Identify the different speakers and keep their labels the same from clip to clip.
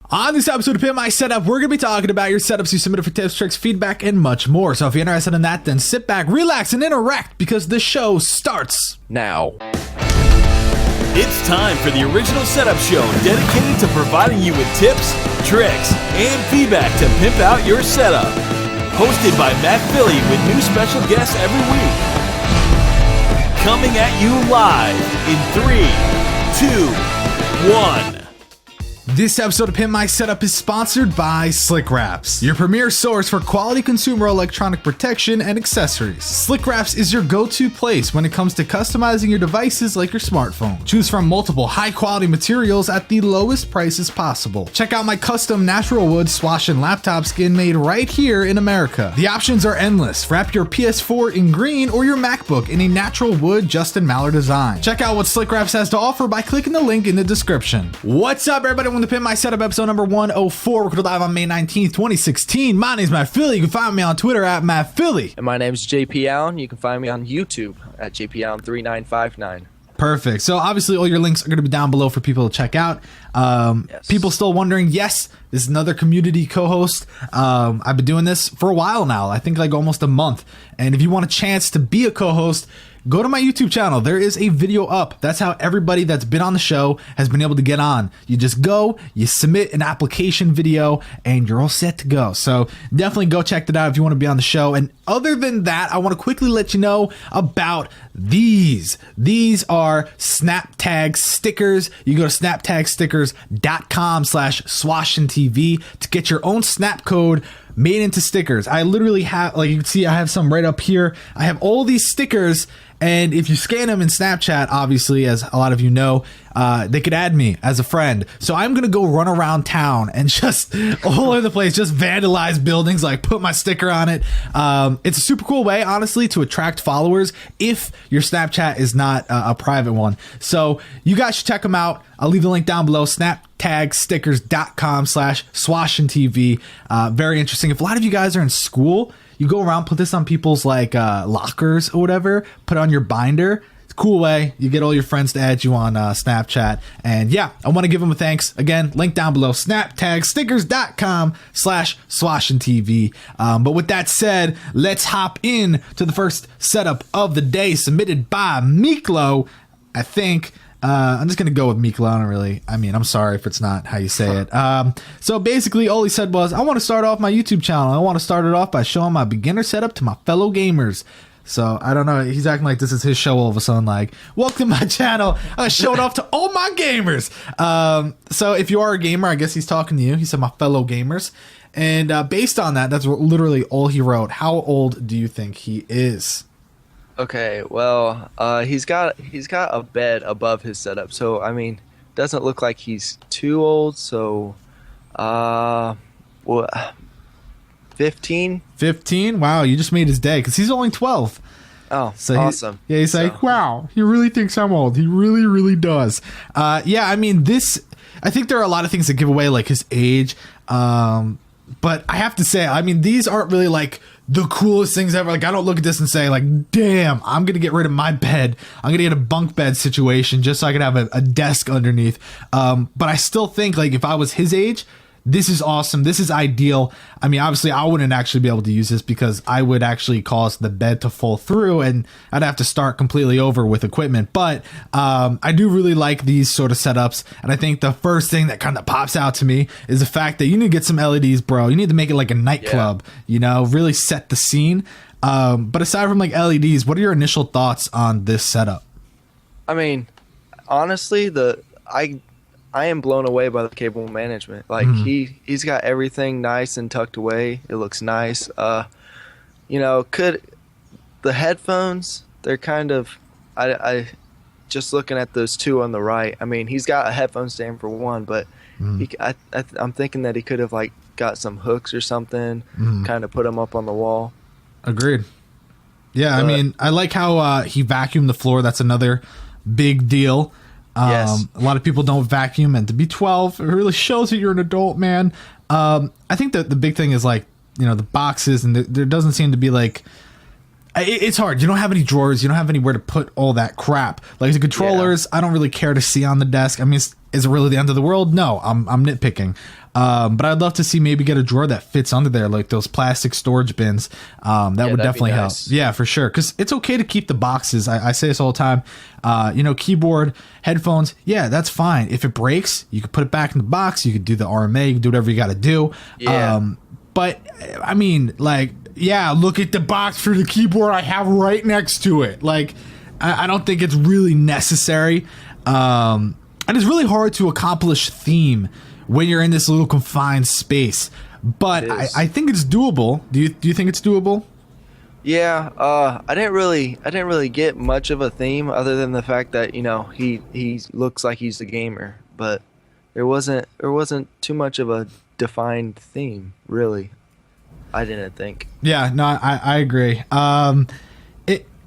Speaker 1: On this episode of Pimp My Setup, we're going to be talking about your setups you submitted for tips, tricks, feedback, and much more. So if you're interested in that, then sit back, relax, and interact because the show starts now.
Speaker 2: It's time for the original setup show dedicated to providing you with tips, tricks, and feedback to pimp out your setup. Hosted by Matt Philly with new special guests every week. Coming at you live in 3, 2, 1.
Speaker 1: This episode of Pimp My Setup is sponsored by Slick Wraps, your premier source for quality consumer electronic protection and accessories. Slick Wraps is your go-to place when it comes to customizing your devices like your smartphone. Choose from multiple high-quality materials at the lowest prices possible. Check out my custom natural wood swashin laptop skin made right here in America. The options are endless. Wrap your PS4 in green or your MacBook in a natural wood Justin Maller design. Check out what Slick Wraps has to offer by clicking the link in the description. What's up, everybody? Welcome to Pimp My Setup episode number 104. We're live on May 19th, 2016. My name's Matt Philly. You can find me on Twitter at Matt Philly.
Speaker 3: And my name's JP Allen. You can find me on YouTube at JP Allen 3959.
Speaker 1: Perfect. So obviously all your links are going to be down below for people to check out.
Speaker 3: Yes.
Speaker 1: People still wondering, yes, this is another community co-host. I've been doing this for a while now. I think like almost a month. And if you want a chance to be a co-host, go to my YouTube channel. There is a video up. That's how everybody that's been on the show has been able to get on. You just go, you submit an application video, and you're all set to go. So definitely go check that out if you want to be on the show. And other than that, I want to quickly let you know about these. These are snap tag stickers. You go to snaptagstickers.com/swashintv to get your own snap code made into stickers. I literally have, like you can see, I have some right up here. I have all these stickers. And if you scan them in Snapchat, obviously, as a lot of you know, they could add me as a friend. So I'm going to go run around town and just all over the place, just vandalize buildings, like put my sticker on it. It's a super cool way, honestly, to attract followers if your Snapchat is not a private one. So you guys should check them out. I'll leave the link down below, snaptagstickers.com/swashintv. Very interesting. If a lot of you guys are in school, you go around, put this on people's like lockers or whatever, put it on your binder. It's a cool way. You get all your friends to add you on Snapchat. And yeah, I want to give them a thanks. Again, link down below, snaptagstickers.com/swashintv. But with that said, let's hop in to the first setup of the day submitted by Miklo. I think I'm just going to go with Miklo. I'm sorry if it's not how you say it. So basically all he said was, I want to start off my YouTube channel. I want to start it off by showing my beginner setup to my fellow gamers. So I don't know. He's acting like this is his show all of a sudden, like, welcome to my channel. I showed off to all my gamers. So if you are a gamer, I guess he's talking to you. He said my fellow gamers. And based on that, that's literally all he wrote. How old do you think he is?
Speaker 3: Okay, well, he's got a bed above his setup, so I mean, doesn't look like he's too old. So, 15. 15?
Speaker 1: Wow, you just made his day because he's only 12.
Speaker 3: Oh, so awesome!
Speaker 1: He's like, wow, he really thinks I'm old. He really, really does. Yeah, I mean, I think there are a lot of things that give away like his age. But I have to say, I mean, these aren't really like the coolest things ever. Like, I don't look at this and say like, damn, I'm going to get rid of my bed. I'm going to get a bunk bed situation just so I can have a desk underneath. But I still think like if I was his age, this is awesome. This is ideal. I mean, obviously I wouldn't actually be able to use this because I would actually cause the bed to fall through and I'd have to start completely over with equipment. But I do really like these sort of setups. And I think the first thing that kind of pops out to me is the fact that you need to get some LEDs, bro. You need to make it like a nightclub, you know, really set the scene. But aside from like LEDs, what are your initial thoughts on this setup?
Speaker 3: I mean, honestly, I am blown away by the cable management. Like he's got everything nice and tucked away. It looks nice. You know, the headphones, they're kind of, I just looking at those two on the right. I mean, he's got a headphone stand for one, but I'm thinking that he could have like got some hooks or something, kind of put them up on the wall. Agreed.
Speaker 1: Yeah, I mean, I like how he vacuumed the floor. That's another big deal. Yes. A lot of people don't vacuum, and to be 12, it really shows that you're an adult, man. I think that the big thing is like, you know, the boxes, and there doesn't seem to be like, it's hard. You don't have any drawers. You don't have anywhere to put all that crap. Like the controllers, I don't really care to see on the desk. I mean, is it really the end of the world? No, I'm nitpicking. But I'd love to see maybe get a drawer that fits under there, like those plastic storage bins. That would definitely help. Yeah, for sure. Because it's okay to keep the boxes. I say this all the time. Keyboard, headphones, yeah, that's fine. If it breaks, you can put it back in the box. You could do the RMA. You can do whatever you got to do.
Speaker 3: Yeah.
Speaker 1: But I mean, like, yeah, look at the box for the keyboard I have right next to it. Like, I don't think it's really necessary. And it's really hard to accomplish theme when you're in this little confined space. But I think it's doable. Do you think it's doable?
Speaker 3: Yeah, I didn't really get much of a theme other than the fact that he looks like he's a gamer, but there wasn't too much of a defined theme, really. I didn't think. Yeah,
Speaker 1: no, I agree.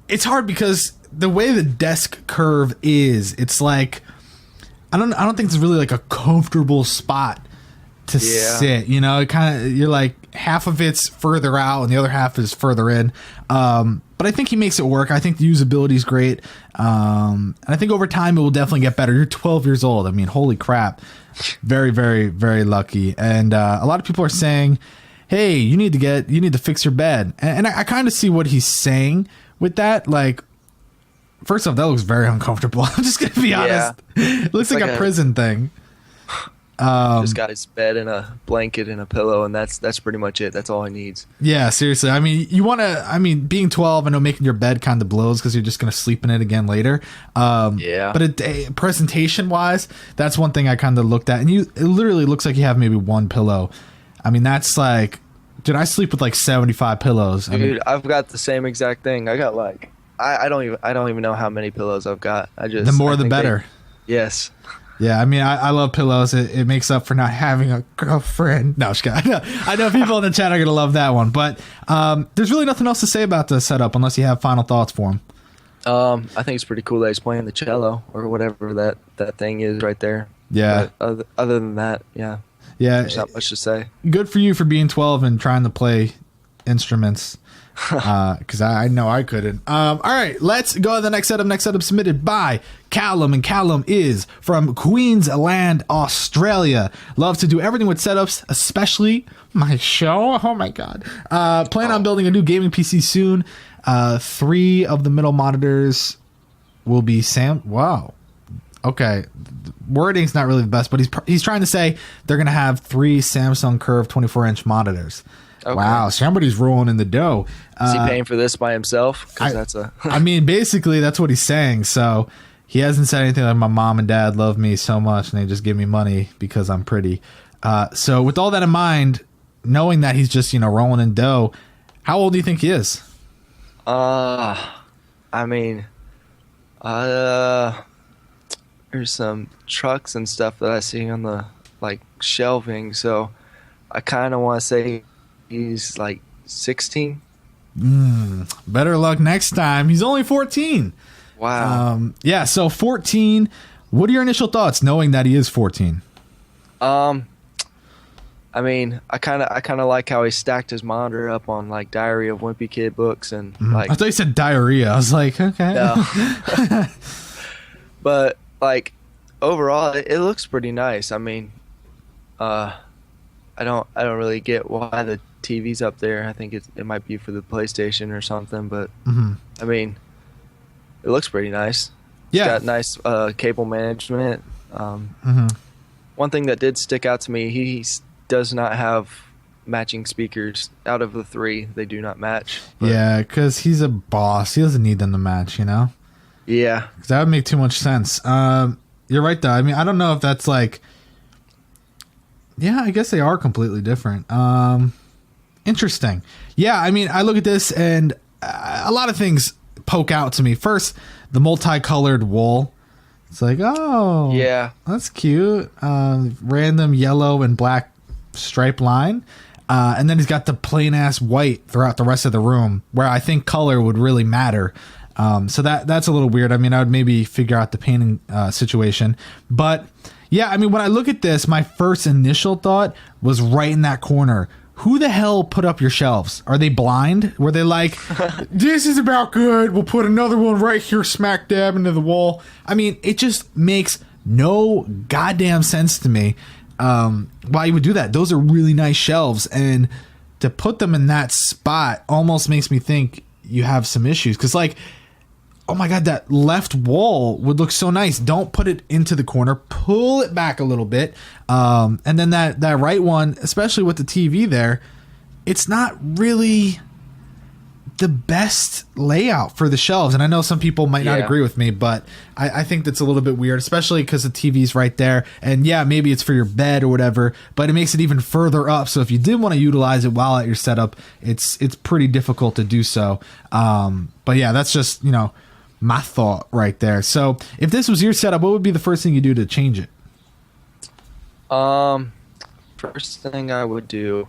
Speaker 1: It's hard because the way the desk curve is, it's like I don't think it's really like a comfortable spot to sit. It kind of, you're like half of it's further out and the other half is further in. But I think he makes it work. I think the usability is great. And I think over time it will definitely get better. You're 12 years old. I mean, holy crap. Very, very, very lucky. And a lot of people are saying, hey, you need to fix your bed. And I kind of see what he's saying with that. Like, first off, that looks very uncomfortable. I'm just going to be honest. It looks like a prison thing.
Speaker 3: Just got his bed and a blanket and a pillow, and that's pretty much it. That's all he needs.
Speaker 1: Yeah, seriously. I mean, being 12, I know making your bed kind of blows because you're just going to sleep in it again later. But presentation-wise, that's one thing I kind of looked at. And it literally looks like you have maybe one pillow. I mean, that's like, dude, I sleep with like 75 pillows.
Speaker 3: Dude, I've got the same exact thing. I got like, I don't even know how many pillows I've got.
Speaker 1: The more the better.
Speaker 3: Yes.
Speaker 1: Yeah, I mean, I love pillows. It makes up for not having a girlfriend. No, just kidding. I know people in the chat are going to love that one. But there's really nothing else to say about the setup unless you have final thoughts for him.
Speaker 3: I think it's pretty cool that he's playing the cello or whatever that thing is right there.
Speaker 1: Yeah.
Speaker 3: But other than that, yeah.
Speaker 1: Yeah.
Speaker 3: There's not much to say.
Speaker 1: Good for you for being 12 and trying to play instruments. Because I know I couldn't. All right, let's go to the next setup. Next setup submitted by Callum, and Callum is from Queensland, Australia. Loves to do everything with setups, especially my show. Oh my god. Plan on building a new gaming PC soon. 3 of the middle monitors will be Wow. Okay, wording's not really the best, but he's trying to say they're gonna have 3 Samsung Curve 24-inch monitors. Okay. Wow, somebody's rolling in the dough.
Speaker 3: Is he paying for this by himself?
Speaker 1: I mean, basically, that's what he's saying. So he hasn't said anything like my mom and dad love me so much and they just give me money because I'm pretty. So with all that in mind, knowing that he's just, rolling in dough, how old do you think he is?
Speaker 3: I mean, there's some trucks and stuff that I see on the shelving. So I kind of want to say he's like 16.
Speaker 1: Better luck next time. He's only 14.
Speaker 3: Wow.
Speaker 1: Yeah, so 14. What are your initial thoughts knowing that he is 14?
Speaker 3: I mean, I kind of like how he stacked his monitor up on Diary of Wimpy Kid books and
Speaker 1: I thought you said diarrhea. I was like, okay.
Speaker 3: No. But overall it looks pretty nice. I mean, I don't really get why the TV's up there. I think it might be for the PlayStation or something, but I mean, it looks pretty nice.
Speaker 1: Yeah,
Speaker 3: it's got nice cable management. One thing that did stick out to me, he does not have matching speakers. Out of the 3, they do not match.
Speaker 1: Yeah, because he's a boss. He doesn't need them to match,
Speaker 3: Yeah,
Speaker 1: because that would make too much sense. You're right, though. I mean, I don't know if that's yeah, I guess they are completely different. Interesting. Yeah, I mean, I look at this and a lot of things poke out to me. First, the multicolored wool. It's like, oh,
Speaker 3: yeah,
Speaker 1: that's cute. Random yellow and black stripe line. And then he's got the plain ass white throughout the rest of the room, where I think color would really matter. So that's a little weird. I mean, I would maybe figure out the painting situation. But yeah, I mean, when I look at this, my first initial thought was right in that corner. Who the hell put up your shelves? Are they blind? Were they like, this is about good, we'll put another one right here smack dab into the wall? I mean, it just makes no goddamn sense to me. why you would do that. Those are really nice shelves, and to put them in that spot almost makes me think you have some issues. Because, like, oh my God, that left wall would look so nice. Don't put it into the corner. Pull it back a little bit. And then that right one, especially with the TV there, it's not really the best layout for the shelves. And I know some people might not agree with me, but I think that's a little bit weird, especially because the TV's right there. And yeah, maybe it's for your bed or whatever, but it makes it even further up. So if you did want to utilize it while at your setup, it's pretty difficult to do so. But yeah, that's just, you know, my thought right there. So if this was your setup, what would be the first thing you do to change it?
Speaker 3: First thing I would do,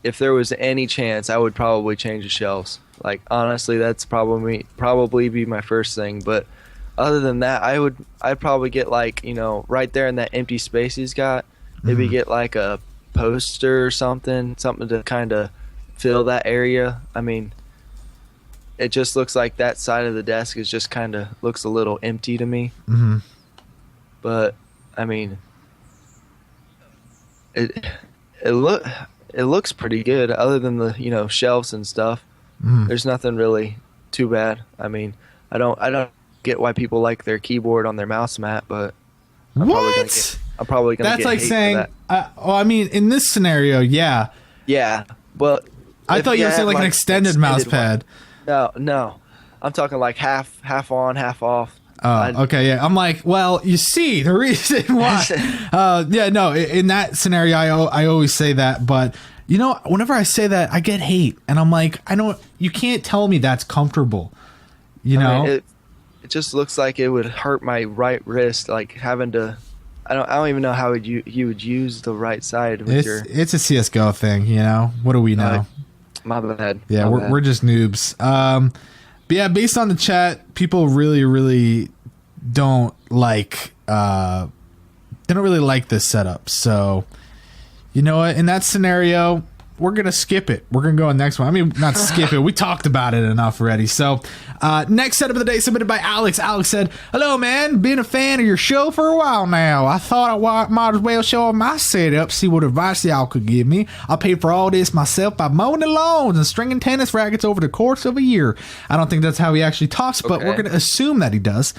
Speaker 3: if there was any chance, I would probably change the shelves. Like, honestly, that's probably be my first thing. But other than that, I'd probably get, like, you know, right there in that empty space he's got, maybe get like a poster or something to kind of fill that area. I mean, it just looks like that side of the desk is just kind of looks a little empty to me. But I mean, it looks pretty good, other than the, you know, shelves and stuff. There's nothing really too bad. I mean, I don't get why people like their keyboard on their mouse mat, but I'm probably gonna
Speaker 1: That's
Speaker 3: get
Speaker 1: like
Speaker 3: hate
Speaker 1: saying,
Speaker 3: for that.
Speaker 1: well, I mean, in this scenario, yeah.
Speaker 3: Yeah, but
Speaker 1: I thought you were saying like an extended mouse pad.
Speaker 3: No, I'm talking like half on, half off.
Speaker 1: Okay, yeah. I'm like, well, you see, the reason why. Yeah, no, in that scenario, I always say that, but you know, whenever I say that, I get hate, and I'm like, you can't tell me that's comfortable. You know,
Speaker 3: mean, it just looks like it would hurt my right wrist, like having to. I don't even know how you would use the right side with
Speaker 1: it's a CS:GO thing, you know. What do we know?
Speaker 3: My bad.
Speaker 1: Yeah, we're just noobs. But yeah, based on the chat, people really, really don't like this setup. So, you know what? In that scenario, we're gonna skip it. We're gonna go on the next one. I mean, not skip it. We talked about it enough already. So, next setup of the day submitted by Alex. Alex said, "Hello, man. Been a fan of your show for a while now. I thought I might as well show my setup, see what advice y'all could give me. I paid for all this myself by mowing the lawns and stringing tennis rackets over the course of a year." I don't think that's how he actually talks, but we're gonna assume that he does.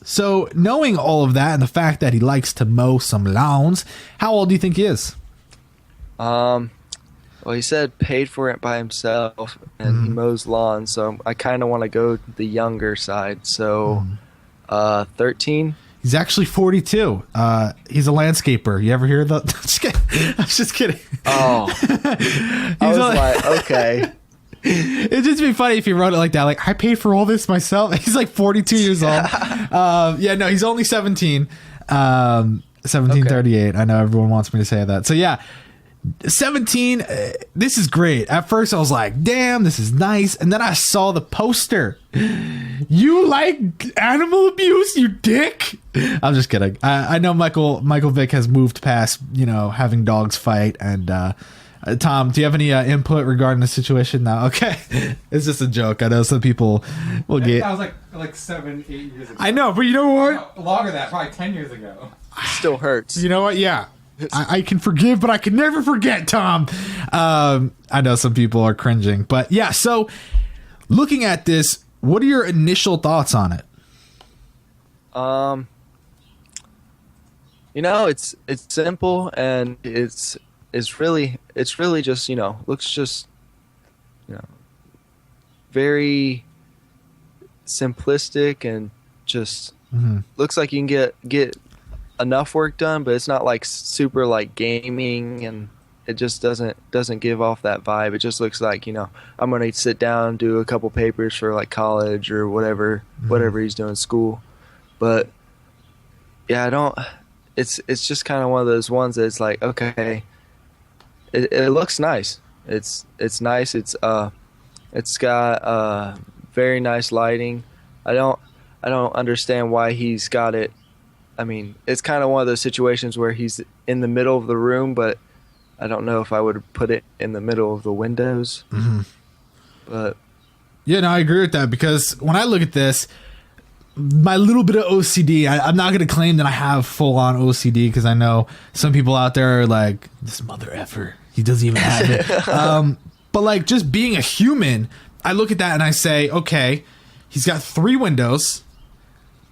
Speaker 1: So, knowing all of that and the fact that he likes to mow some lawns, how old do you think he is?
Speaker 3: Well, he said paid for it by himself, and he mows lawns, so I kind of want to go the younger side. So, 13.
Speaker 1: He's actually 42. He's a landscaper. You ever hear that? I'm just kidding.
Speaker 3: Oh, I was like, okay.
Speaker 1: It'd just be funny if he wrote it like that. Like, I paid for all this myself. He's like 42 years old. Yeah, no, he's only 17. 1738. I know everyone wants me to say that. So yeah. 17, this is great. At first I was like, damn, this is nice. And then I saw the poster. You like animal abuse, you dick? I'm just kidding. I know Michael Vick has moved past, you know, having dogs fight. And Tom, do you have any input regarding the situation now? Okay. It's just a joke. I know some people will get...
Speaker 4: That was like 7-8 years ago.
Speaker 1: I know, but you know what?
Speaker 4: No, longer than that, probably 10 years ago.
Speaker 3: It still hurts.
Speaker 1: You know what? Yeah. I can forgive, but I can never forget, Tom. I know some people are cringing, but yeah. So, looking at this, what are your initial thoughts on it?
Speaker 3: You know, it's simple, and it's really just, you know, looks just, you know, very simplistic, and just looks like you can get enough work done, but it's not like super like gaming, and it just doesn't give off that vibe. It just looks like, you know, I'm gonna sit down, do a couple papers for like college or whatever he's doing school. But yeah, it's just kind of one of those ones that it's like, okay, it looks nice. It's nice. It's got very nice lighting. I don't understand why he's got it. I mean, it's kind of one of those situations where he's in the middle of the room, but I don't know if I would put it in the middle of the windows. But
Speaker 1: yeah, no, I agree with that, because when I look at this, my little bit of OCD. I'm not going to claim that I have full on OCD because I know some people out there are like, this mother effer, he doesn't even have it. But like just being a human, I look at that and I say, okay, he's got 3 windows.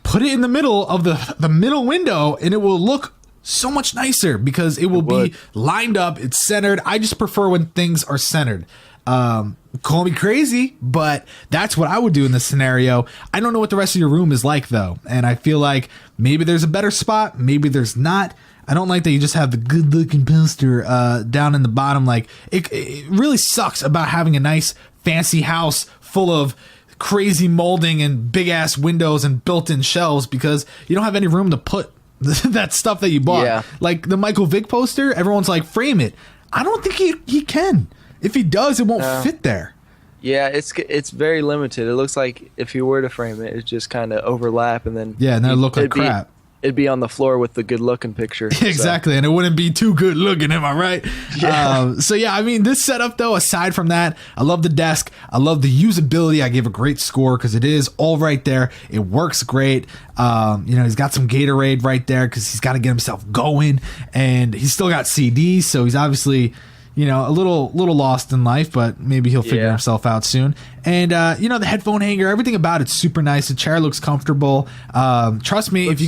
Speaker 1: Put it in the middle of the middle window and it will look so much nicer because it will be lined up. It's centered. I just prefer when things are centered. Call me crazy, but that's what I would do in this scenario. I don't know what the rest of your room is like though. And I feel like maybe there's a better spot. Maybe there's not. I don't like that you just have the good looking poster down in the bottom. Like it really sucks about having a nice fancy house full of crazy molding and big ass windows and built-in shelves because you don't have any room to put that stuff that you bought.
Speaker 3: Yeah.
Speaker 1: Like the Michael Vick poster, everyone's like, frame it. I don't think he can. If he does, it won't fit there.
Speaker 3: Yeah, it's very limited. It looks like if you were to frame it, it just kind of overlap and then
Speaker 1: and then it look like crap.
Speaker 3: It'd be on the floor with the good looking picture.
Speaker 1: Exactly, and it wouldn't be too good looking, am I right?
Speaker 3: Yeah.
Speaker 1: So yeah, I mean, this setup though, aside from that, I love the desk. I love the usability. I gave a great score because it is all right there. It works great. He's got some Gatorade right there because he's got to get himself going, and he's still got CDs, so he's obviously a little lost in life, but maybe he'll figure himself out soon. And, the headphone hanger, everything about it's super nice. The chair looks comfortable. Trust me, if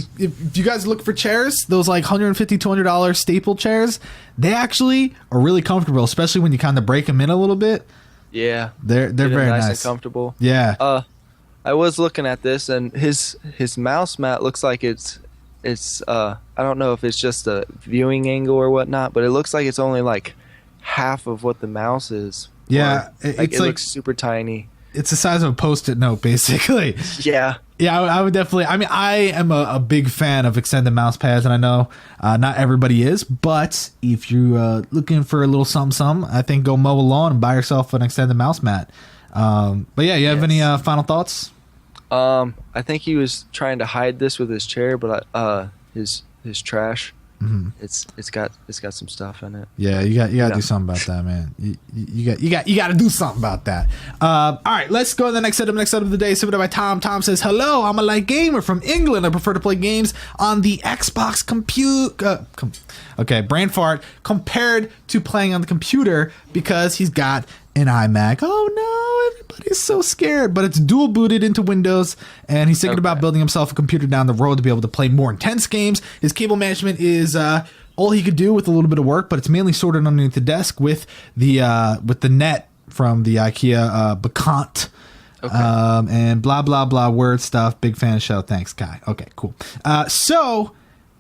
Speaker 1: you guys look for chairs, those like $150, $200 staple chairs, they actually are really comfortable, especially when you kind of break them in a little bit.
Speaker 3: Yeah.
Speaker 1: They're very nice
Speaker 3: and comfortable.
Speaker 1: Yeah.
Speaker 3: I was looking at this and his mouse mat looks like it's I don't know if it's just a viewing angle or whatnot, but it looks like it's only like half of what the mouse is.
Speaker 1: Yeah,
Speaker 3: it looks super tiny.
Speaker 1: It's the size of a Post-it note, basically.
Speaker 3: Yeah.
Speaker 1: Yeah, I would definitely. I mean, I am a big fan of extended mouse pads, and I know not everybody is, but if you're looking for a little something, I think go mow a lawn and buy yourself an extended mouse mat. But yeah, you have any final thoughts?
Speaker 3: I think he was trying to hide this with his chair, but his trash. Mm-hmm. It's got some stuff in it.
Speaker 1: Yeah, you got to do something about that, man. You got to do something about that. All right, let's go to the next setup. Next setup of the day, submitted by Tom. Tom says, "Hello, I'm a light gamer from England. I prefer to play games on the Xbox brain fart compared to playing on the computer because he's got an iMac. Oh no, everybody's so scared. But it's dual booted into Windows, and he's thinking about building himself a computer down the road to be able to play more intense games. His cable management is all he could do with a little bit of work, but it's mainly sorted underneath the desk with the net from the IKEA Bekant. And blah blah blah word stuff. Big fan of the show. Thanks, Kai. Okay, cool. So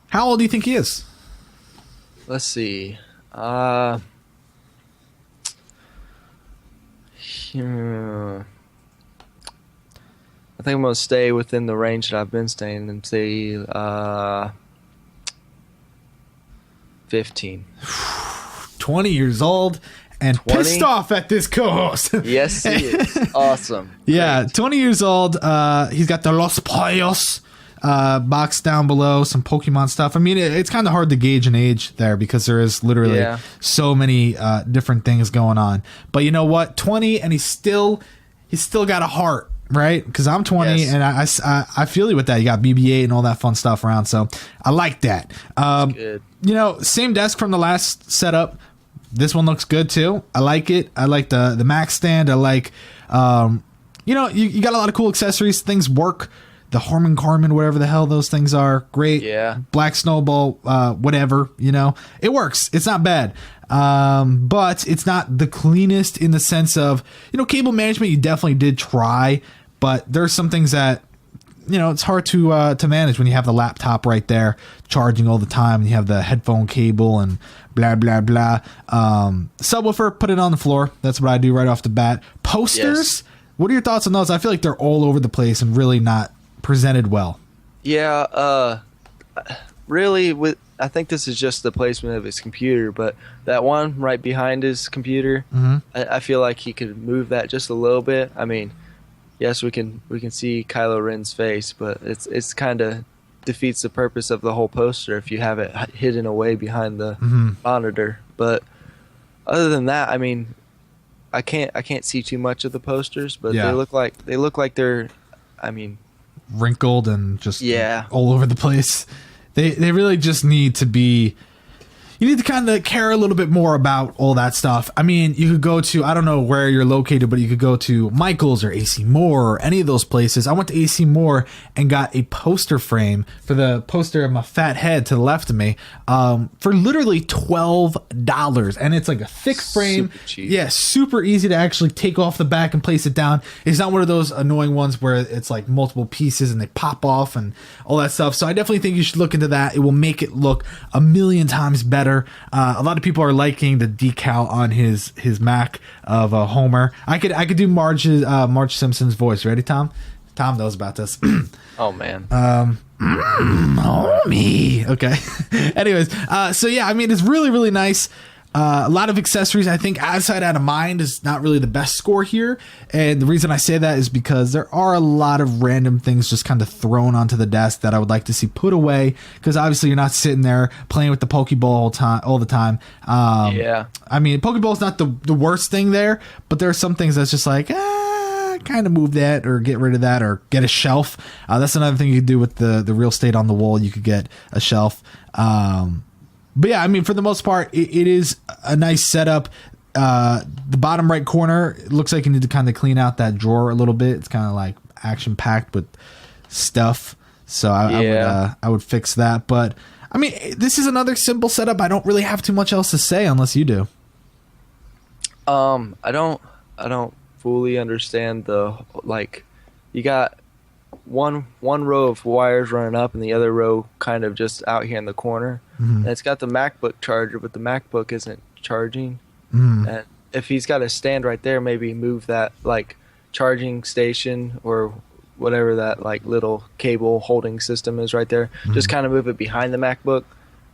Speaker 1: how old do you think he is?
Speaker 3: Let's see. I think I'm going to stay within the range that I've been staying and say 15.
Speaker 1: 20 years old and
Speaker 3: 20?
Speaker 1: Pissed off at this co-host.
Speaker 3: Yes, he is. Awesome.
Speaker 1: Yeah, 20 years old. He's got the Los Pollos box down below, some Pokemon stuff. I mean, it's kind of hard to gauge an age there because there is literally so many different things going on. But you know what? 20 and he's still got a heart, right? Because I'm 20 and I feel you with that. You got BB-8 and all that fun stuff around, so I like that.
Speaker 3: Good.
Speaker 1: Same desk from the last setup. This one looks good too. I like it. I like the Mac stand. I like, you got a lot of cool accessories. Things work. The Harman Kardon, whatever the hell those things are, great.
Speaker 3: Yeah.
Speaker 1: Black Snowball, whatever, it works. It's not bad. But it's not the cleanest in the sense of, cable management, you definitely did try, but there's some things that, it's hard to manage when you have the laptop right there charging all the time and you have the headphone cable and blah, blah, blah. Subwoofer, put it on the floor. That's what I do right off the bat. Posters, what are your thoughts on those? I feel like they're all over the place and really not presented well.
Speaker 3: Yeah, really, I think this is just the placement of his computer, but that one right behind his computer, I feel like he could move that just a little bit. I mean, yes, we can see Kylo Ren's face, but it's kind of defeats the purpose of the whole poster if you have it hidden away behind the monitor. But other than that, I mean, I can't see too much of the posters, but they look like they're, I mean,
Speaker 1: wrinkled and just
Speaker 3: Yeah.
Speaker 1: all over the place. They really just need to be. You need to kind of care a little bit more about all that stuff. I mean, you could go to, I don't know where you're located, but you could go to Michael's or AC Moore or any of those places. I went to AC Moore and got a poster frame for the poster of my fat head to the left of me for literally $12. And it's like a thick frame.
Speaker 3: Super cheap.
Speaker 1: Yeah, super easy to actually take off the back and place it down. It's not one of those annoying ones where it's like multiple pieces and they pop off and all that stuff. So I definitely think you should look into that. It will make it look a million times better. A lot of people are liking the decal on his Mac of Homer. I could do Marge Simpson's voice. Ready, Tom? Tom knows about this.
Speaker 3: Oh man.
Speaker 1: Me. Okay. Anyways, so yeah, I mean, it's really, really nice. A lot of accessories. I think Out of Sight, Out of Mind is not really the best score here. And the reason I say that is because there are a lot of random things just kind of thrown onto the desk that I would like to see put away. Because obviously you're not sitting there playing with the Pokeball all the time.
Speaker 3: Yeah.
Speaker 1: I mean, Pokeball is not the worst thing there, but there are some things that's just like, kind of move that or get rid of that or get a shelf. That's another thing you could do with the real estate on the wall. You could get a shelf. But yeah, I mean, for the most part, it is a nice setup. The bottom right corner, it looks like you need to kind of clean out that drawer a little bit. It's kind of like action packed with stuff. So I would fix that. But I mean, this is another simple setup. I don't really have too much else to say unless you do.
Speaker 3: I don't fully understand you got one row of wires running up and the other row kind of just out here in the corner.
Speaker 1: Mm-hmm.
Speaker 3: And it's got the MacBook charger, but the MacBook isn't charging.
Speaker 1: Mm.
Speaker 3: And if he's got a stand right there, maybe move that like charging station or whatever that like little cable holding system is right there.
Speaker 1: Mm-hmm.
Speaker 3: Just kind of move it behind the MacBook,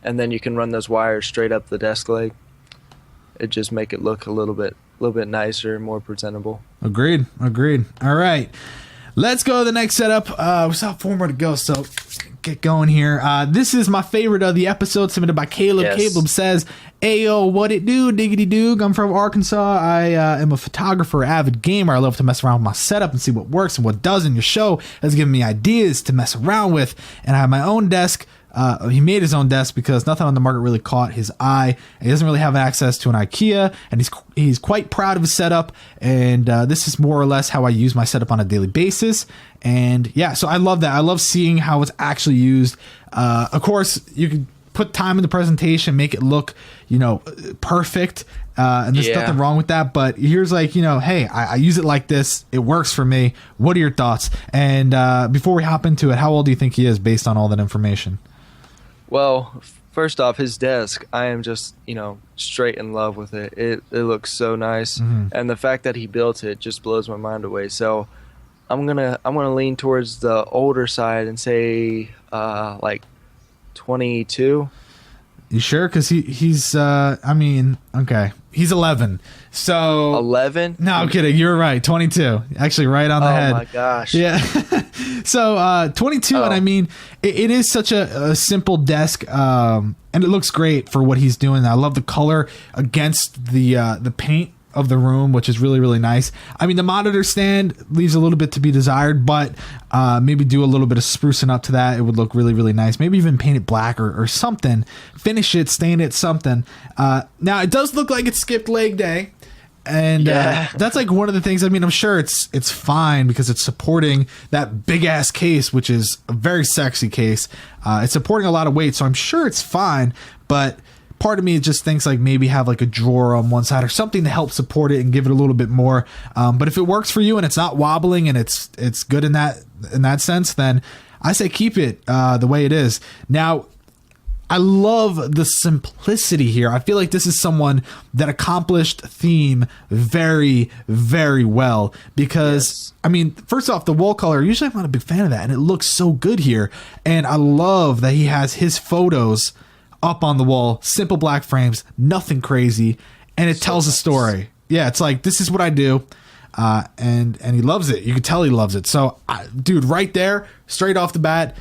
Speaker 3: and then you can run those wires straight up the desk leg. It just make it look a little bit nicer, more presentable.
Speaker 1: Agreed. All right. Let's go to the next setup. We still have 4 more to go, so get going here. This is my favorite of the episode, submitted by Caleb.
Speaker 3: Yes.
Speaker 1: Caleb says, "Ayo, what it do? Diggity doog. I'm from Arkansas. I am a photographer, avid gamer. I love to mess around with my setup and see what works and what doesn't. Your show has given me ideas to mess around with, and I have my own desk." He made his own desk because nothing on the market really caught his eye. He doesn't really have access to an IKEA, and he's quite proud of his setup. And this is more or less how I use my setup on a daily basis. And yeah, so I love that. I love seeing how it's actually used. Of course, you could put time in the presentation, make it look, perfect. And there's nothing wrong with that. But here's like, hey, I use it like this. It works for me. What are your thoughts? And before we hop into it, how old do you think he is based on all that information?
Speaker 3: Well, first off, his desk, I am just, straight in love with it. It looks so nice. Mm-hmm. And the fact that he built it just blows my mind away. So I'm gonna lean towards the older side and say like 22.
Speaker 1: You sure? Because he's okay. He's 11. So
Speaker 3: 11?
Speaker 1: No, I'm kidding. You're right. 22. Actually, right on the head.
Speaker 3: Oh my gosh.
Speaker 1: Yeah. So 22,
Speaker 3: Oh.
Speaker 1: and I mean, it is such a simple desk, and it looks great for what he's doing. I love the color against the paint of the room, which is really, really nice. I mean, the monitor stand leaves a little bit to be desired, but maybe do a little bit of sprucing up to that. It would look really, really nice. Maybe even paint it black or something. Finish it, stain it, something. Now, it does look like it skipped leg day. And that's like one of the things. I mean, I'm sure it's fine because it's supporting that big ass case, which is a very sexy case. It's supporting a lot of weight, so I'm sure it's fine. But part of me just thinks like maybe have like a drawer on one side or something to help support it and give it a little bit more. But if it works for you and it's not wobbling and it's good in that sense, then I say keep it the way it is. Now, I love the simplicity here. I feel like this is someone that accomplished theme very, very well because, I mean, first off, the wall color, usually I'm not a big fan of that, and it looks so good here. And I love that he has his photos up on the wall, simple black frames, nothing crazy, and it tells a story. Yeah, it's like, this is what I do. And he loves it. You can tell he loves it. So, dude, right there, straight off the bat,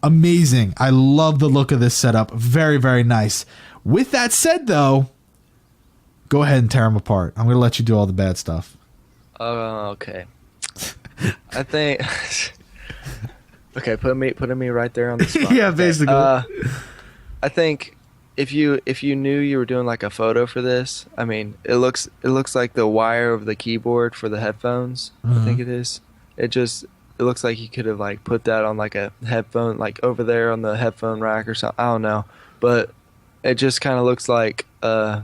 Speaker 1: amazing. I love the look of this setup. Very, very nice. With that said, though, go ahead and tear them apart. I'm going to let you do all the bad stuff.
Speaker 3: Okay. I think Okay, putting me right there on the spot.
Speaker 1: Yeah, basically.
Speaker 3: I think if you knew you were doing like a photo for this, I mean, it looks like the wire of the keyboard for the headphones. I think it is. It looks like you could have like put that on like a headphone, like over there on the headphone rack or something. I don't know, but it just kind of looks like I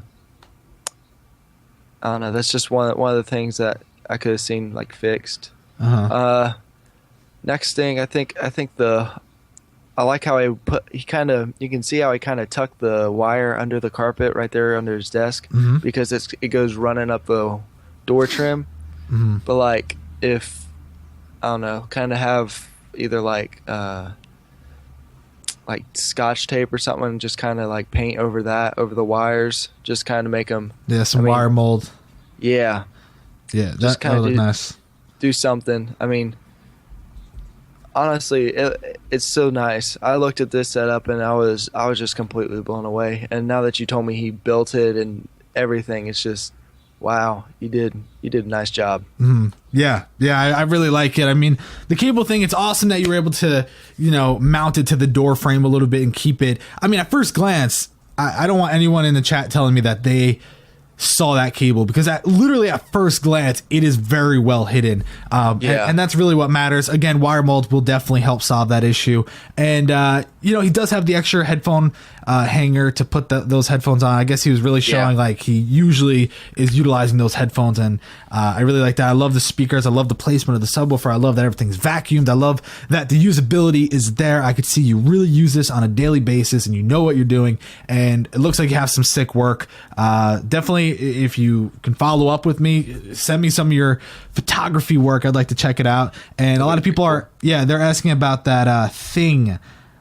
Speaker 3: don't know. That's just one of the things that I could have seen like fixed. Next thing, I think I like how you can see how he kind of tucked the wire under the carpet right there under his desk because it goes running up the door trim. But like if I don't know, kind of have either like Scotch tape or something, and just kind of like paint over the wires, just kind of make them.
Speaker 1: Yeah, some wire mold.
Speaker 3: Yeah.
Speaker 1: Yeah, that would look nice.
Speaker 3: Do something. I mean, honestly, it's so nice. I looked at this setup and I was just completely blown away. And now that you told me he built it and everything, it's just wow. You did a nice job.
Speaker 1: Yeah, I really like it. I mean, the cable thing, it's awesome that you were able to, mount it to the door frame a little bit and keep it. I mean, at first glance, I don't want anyone in the chat telling me that they saw that cable, because literally at first glance it is very well hidden, and that's really what matters. Again, wire mold will definitely help solve that issue, and he does have the extra headphone hanger to put those headphones on. I guess he was really showing like he usually is utilizing those headphones, and I really like that. I love the speakers, I love the placement of the subwoofer, I love that everything's vacuumed, I love that the usability is there. I could see you really use this on a daily basis and you know what you're doing, and it looks like you have some sick work. Definitely, if you can follow up with me, send me some of your photography work. I'd like to check it out. And a lot of people they're asking about that thing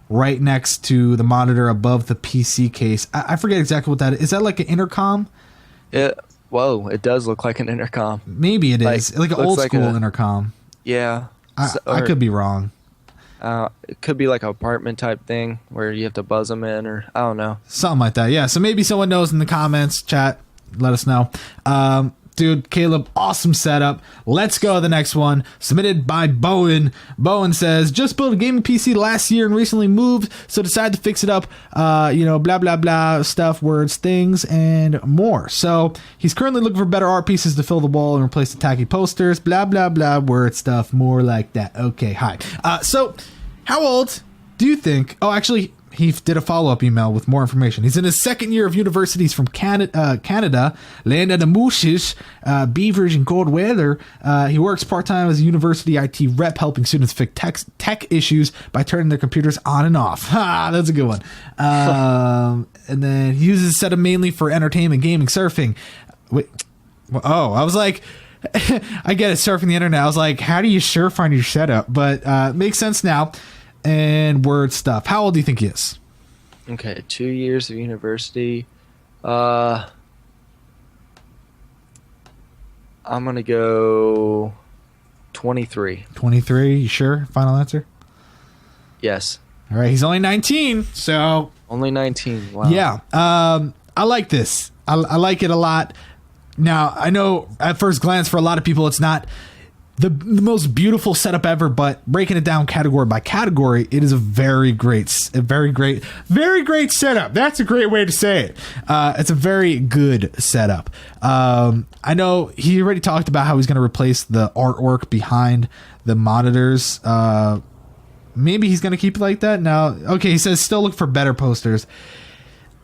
Speaker 1: right next to the monitor above the PC case. I forget exactly what that is. Is that like an intercom?
Speaker 3: Whoa, it does look like an intercom.
Speaker 1: Maybe it is. Like an old school intercom.
Speaker 3: Yeah.
Speaker 1: I could be wrong.
Speaker 3: It could be like an apartment type thing where you have to buzz them in, or I don't know.
Speaker 1: Something like that, yeah. So maybe someone knows in the comments, chat, let us know. Dude, Caleb, awesome setup. Let's go to the next one. Submitted by Bowen. Bowen says, just built a gaming PC last year and recently moved, so decided to fix it up. Blah, blah, blah, stuff, words, things, and more. So he's currently looking for better art pieces to fill the wall and replace the tacky posters. Blah, blah, blah, word stuff, more like that. Okay, hi. So how old do you think... Oh, actually... He did a follow-up email with more information. He's in his second year of university. He's from Canada, land of the mooses, beavers, and cold weather. He works part-time as a university IT rep, helping students fix tech issues by turning their computers on and off. Ha, that's a good one. And then he uses the setup mainly for entertainment, gaming, surfing. Wait, I was like... I get it, surfing the internet. I was like, how do you surf on your setup? But makes sense now. And word stuff. How old do you think he is?
Speaker 3: Okay, 2 years of university. I'm gonna go 23.
Speaker 1: 23. You sure? Final answer?
Speaker 3: Yes.
Speaker 1: All right. He's only 19. So
Speaker 3: only 19. Wow.
Speaker 1: Yeah. I like this. I like it a lot. Now I know at first glance for a lot of people it's not the most beautiful setup ever, but breaking it down category by category, it is a very great setup. That's a great way to say it. It's a very good setup. I know he already talked about how he's going to replace the artwork behind the monitors. Maybe he's going to keep it like that. Now, okay, he says still look for better posters.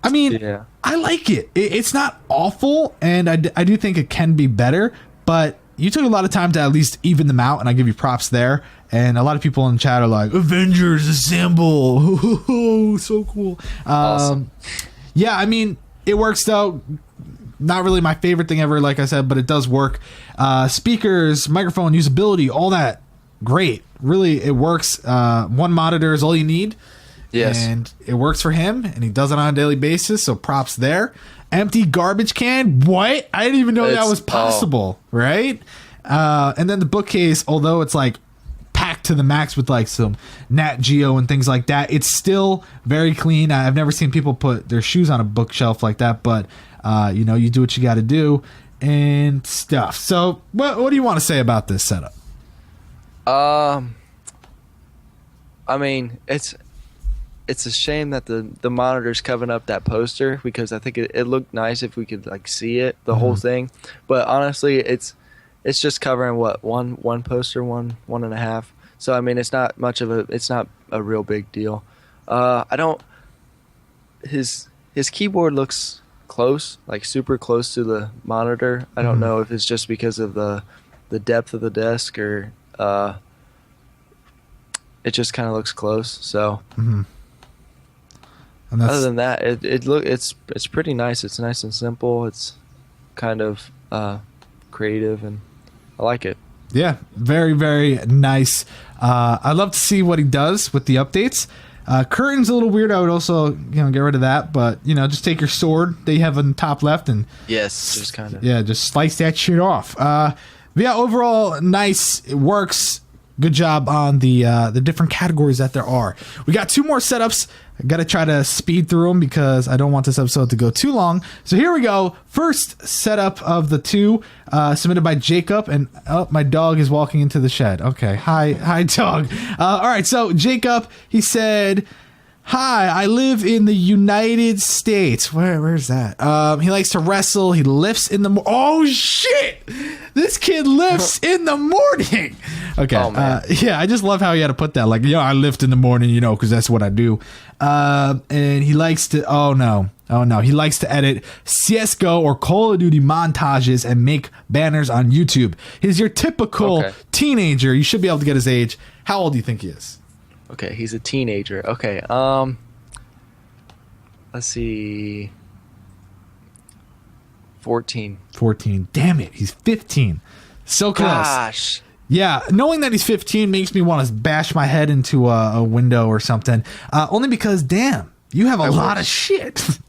Speaker 1: I mean, I like it. It's not awful, and I do think it can be better, but you took a lot of time to at least even them out, and I give you props there. And a lot of people in the chat are like, Avengers Assemble. So cool.
Speaker 3: Awesome.
Speaker 1: Yeah, I mean, it works though. Not really my favorite thing ever, like I said, but it does work. Speakers, microphone, usability, all that. Great. Really, it works. One monitor is all you need.
Speaker 3: Yes.
Speaker 1: And it works for him, and he does it on a daily basis, so props there. Empty garbage can? What? I didn't even know that was possible, right? And then the bookcase, although it's like packed to the max with like some Nat Geo and things like that, it's still very clean. I've never seen people put their shoes on a bookshelf like that, but you do what you got to do and stuff. So what do you want to say about this setup?
Speaker 3: I mean, it's a shame that the monitor's covering up that poster, because I think it looked nice if we could like see it, the whole thing. But honestly, it's just covering what, one poster, one and a half. So I mean, it's not a real big deal. His keyboard looks close, like super close to the monitor. I don't know if it's just because of the depth of the desk, or it just kind of looks close. So
Speaker 1: And that's,
Speaker 3: other than that, it's pretty nice. It's nice and simple. It's kind of creative, and I like it.
Speaker 1: yeah, very, very nice. I'd love to see what he does with the updates. Curtain's a little weird. I would also, get rid of that, but just take your sword that you have on the top left and
Speaker 3: Yes, just kind of.
Speaker 1: yeah, just slice that shit off. But yeah, overall nice. It works. Good job on the different categories that there are. We got 2 more setups. I got to try to speed through them because I don't want this episode to go too long. So here we go. First setup of the 2, submitted by Jacob. And my dog is walking into the shed. Okay. Hi, dog. All right. So Jacob, he said, "Hi, I live in the United States." Where's that? He likes to wrestle. He lifts in the oh shit! This kid lifts in the morning. Okay.
Speaker 3: Oh, man.
Speaker 1: Yeah, I just love how he had to put that. Like, I lift in the morning, because that's what I do. And he likes to. Oh no. He likes to edit CS:GO or Call of Duty montages and make banners on YouTube. He's your typical teenager. You should be able to get his age. How old do you think he is?
Speaker 3: Okay, he's a teenager. Okay, let's see. 14.
Speaker 1: 14. Damn it, he's 15. So close.
Speaker 3: Gosh.
Speaker 1: Yeah, knowing that he's 15 makes me want to bash my head into a window or something. Only because, damn, you have a lot of shit.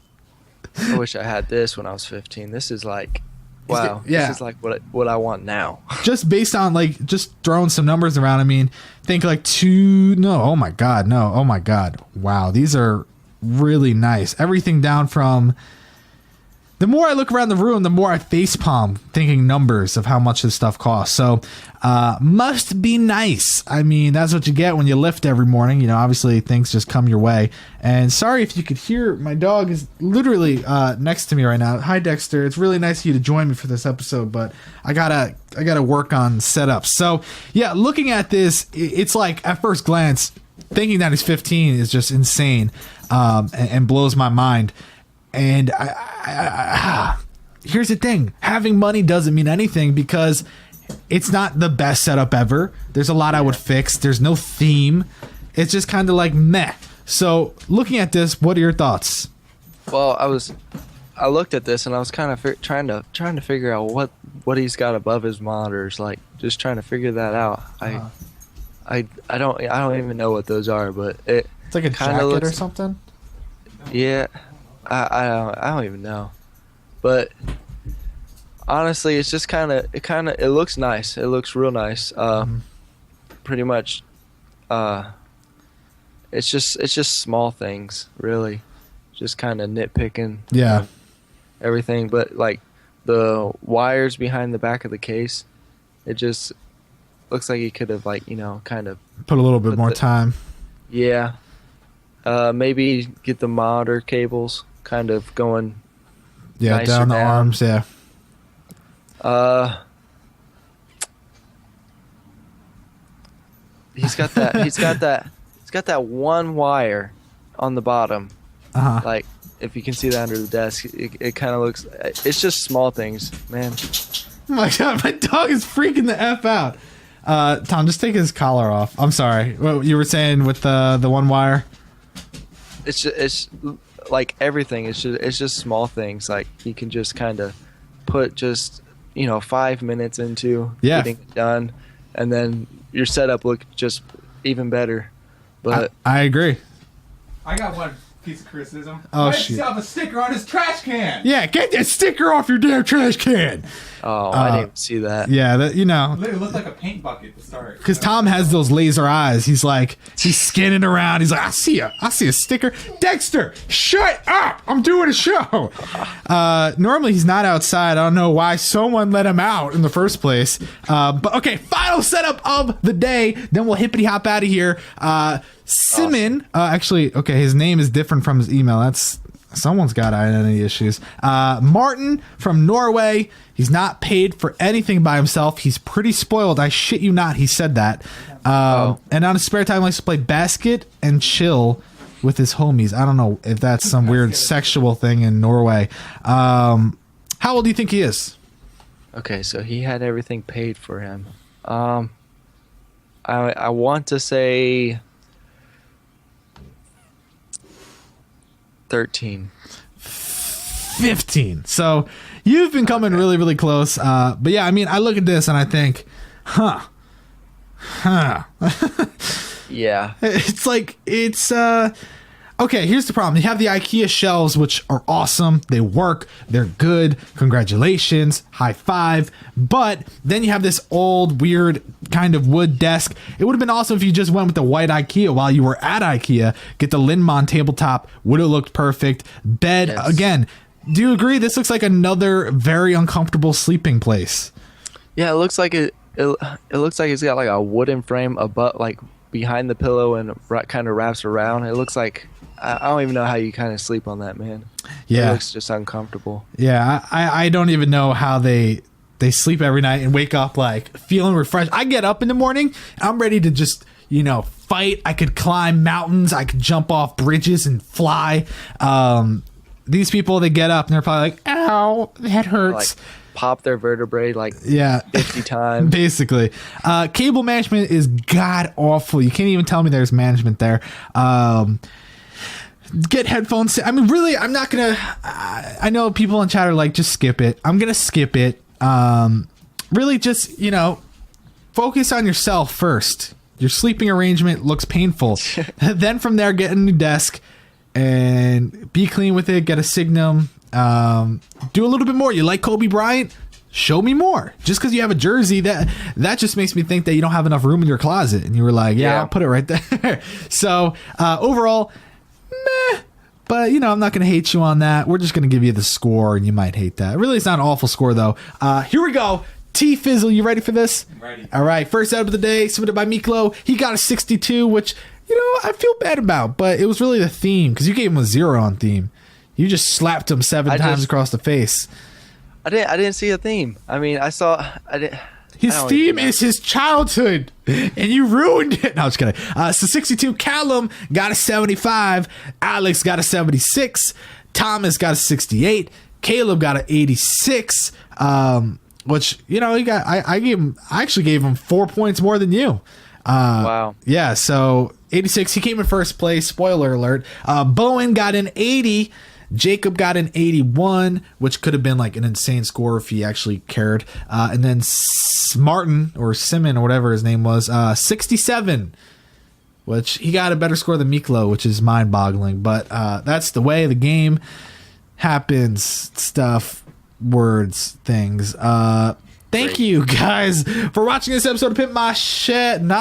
Speaker 3: I wish I had this when I was 15. This is like, wow.
Speaker 1: Yeah.
Speaker 3: This is like what I want now.
Speaker 1: Just based on, just throwing some numbers around, I mean, think like 2... No, oh my God, no. Oh my God. Wow, these are really nice. Everything down from... The more I look around the room, the more I facepalm thinking numbers of how much this stuff costs. So, must be nice. I mean, that's what you get when you lift every morning. Obviously things just come your way. And sorry if you could hear, my dog is literally next to me right now. Hi, Dexter. It's really nice of you to join me for this episode, but I gotta work on setups. So, yeah, looking at this, it's like at first glance, thinking that he's 15 is just insane, and blows my mind. And here's the thing. Having money doesn't mean anything because it's not the best setup ever. There's a lot I would fix. There's no theme. It's just kind of like meh. So looking at this, what are your thoughts?
Speaker 3: Well, I looked at this and I was kind of trying to figure out what he's got above his monitors, like just trying to figure that out. I don't even know what those are, but it's
Speaker 1: like a jacket or something.
Speaker 3: Yeah. I don't even know, but honestly, it's just it looks nice. It looks real nice. Pretty much, it's just small things, really, just kind of nitpicking.
Speaker 1: Yeah,
Speaker 3: everything, but like the wires behind the back of the case, it just looks like he could have kind of
Speaker 1: put a little bit more time.
Speaker 3: Yeah, maybe get the monitor cables kind of going
Speaker 1: down the arms.
Speaker 3: He's got that one wire on the bottom. Like if you can see that under the desk, it kind of looks, it's just small things, man.
Speaker 1: Oh my God, my dog is freaking the F out. Tom, just take his collar off. I'm sorry, what you were saying with the one wire.
Speaker 3: It's like everything. It's just small things. Like you can just kind of put just 5 minutes into getting it done, and then your setup look just even better. But
Speaker 1: I agree.
Speaker 4: I got one piece of criticism.
Speaker 1: Oh,
Speaker 4: Why
Speaker 1: shit.
Speaker 4: does he have a sticker on his trash can?
Speaker 1: Yeah, get that sticker off your damn trash can.
Speaker 3: I didn't even see that.
Speaker 1: Yeah,
Speaker 4: It looked like a paint bucket to start.
Speaker 1: Because Tom has those laser eyes. He's scanning around. He's like, I see a sticker. Dexter, shut up! I'm doing a show. Normally he's not outside. I don't know why someone let him out in the first place. But okay, final setup of the day. Then we'll hippity hop out of here. Simon, actually, okay, his name is different from his email. That's someone's got identity issues. Martin from Norway. He's not paid for anything by himself. He's pretty spoiled. I shit you not. He said that. And on his spare time, likes to play basket and chill with his homies. I don't know if that's some weird sexual thing in Norway. How old do you think he is?
Speaker 3: Okay, so he had everything paid for him. I want to say 13.
Speaker 1: 15. So you've been coming really, really close. But yeah, I mean, I look at this and I think, huh.
Speaker 3: Yeah.
Speaker 1: It's like, it's, okay, here's the problem. You have the IKEA shelves, which are awesome. They work. They're good. Congratulations. High five. But then you have this old, weird kind of wood desk. It would have been awesome if you just went with the white IKEA while you were at IKEA. Get the Lindman tabletop. Would have looked perfect. Bed,
Speaker 3: Yes.
Speaker 1: Again, do you agree? This looks like another very uncomfortable sleeping place.
Speaker 3: Yeah, it looks like it looks like it's got like a wooden frame above, like behind the pillow, and kind of wraps around. It looks like I don't even know how you kind of sleep on that, man.
Speaker 1: Yeah.
Speaker 3: It looks just uncomfortable.
Speaker 1: Yeah, I don't even know how they sleep every night and wake up like feeling refreshed. I get up in the morning, I'm ready to just, fight. I could climb mountains. I could jump off bridges and fly. These people, they get up and they're probably like, ow, that hurts.
Speaker 3: Like pop their vertebrae like
Speaker 1: Yeah.
Speaker 3: 50 times.
Speaker 1: Basically. Cable management is god awful. You can't even tell me there's management there. Get headphones. I mean, really, I'm not gonna. I know people in chat are like, just skip it. I'm gonna skip it. Really, just focus on yourself first. Your sleeping arrangement looks painful. Then from there, get a new desk and be clean with it. Get a Signum. Do a little bit more. You like Kobe Bryant? Show me more. Just because you have a jersey, that just makes me think that you don't have enough room in your closet. And you were like, yeah. I'll put it right there. So overall, meh. But, I'm not going to hate you on that. We're just going to give you the score, and you might hate that. Really, it's not an awful score, though. Here we go. T-Fizzle, you ready for this?
Speaker 4: I'm ready.
Speaker 1: All right. First out of the day, submitted by Miklo. He got a 62, which, I feel bad about. But it was really the theme, because you gave him a 0 on theme. You just slapped him 7 times across the face.
Speaker 3: I didn't see a theme. I mean,
Speaker 1: His theme is his childhood, and you ruined it. No, I was kidding. So 62, Callum got a 75. Alex got a 76. Thomas got a 68. Caleb got an 86. Which he got. I actually gave him 4 points more than you.
Speaker 3: Wow.
Speaker 1: Yeah. So 86. He came in first place. Spoiler alert. Bowen got an 80. Jacob got an 81, which could have been like an insane score if he actually cared. And then Martin or Simon or whatever his name was, 67, which he got a better score than Miklo, which is mind boggling. But that's the way the game happens. Stuff, words, things. Thank you guys for watching this episode of Pimp My Setup.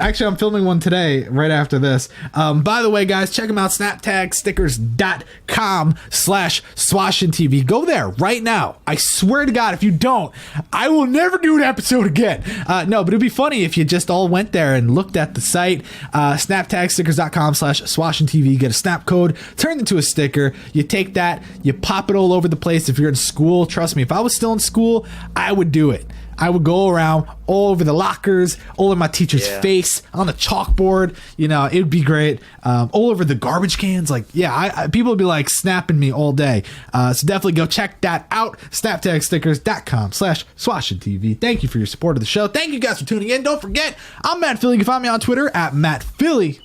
Speaker 1: Actually, I'm filming one today right after this. By the way, guys, check them out. snaptagstickers.com/swashintv. Go there right now. I swear to God, if you don't, I will never do an episode again. No, but it'd be funny if you just all went there and looked at the site. snaptagstickers.com/swashintv. Get a snap code, turn it into a sticker. You take that, you pop it all over the place. If you're in school, trust me, if I was still in school, I would do it. I would go around all over the lockers, all over my teacher's face, on the chalkboard. It would be great. All over the garbage cans. Like, yeah, people would be like snapping me all day. So definitely go check that out. snaptagstickers.com/swashintv. Thank you for your support of the show. Thank you guys for tuning in. Don't forget, I'm Matt Philly. You can find me on Twitter at MattPhilly.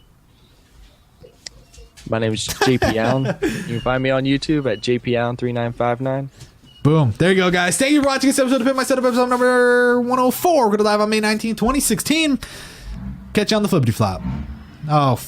Speaker 3: My name is JP Allen. You can find me on YouTube at JP Allen 3959.
Speaker 1: Boom. There you go, guys. Thank you for watching this episode of Pimp My Setup, episode number 104. We're going to live on May 19, 2016. Catch you on the flippity flop. Oh,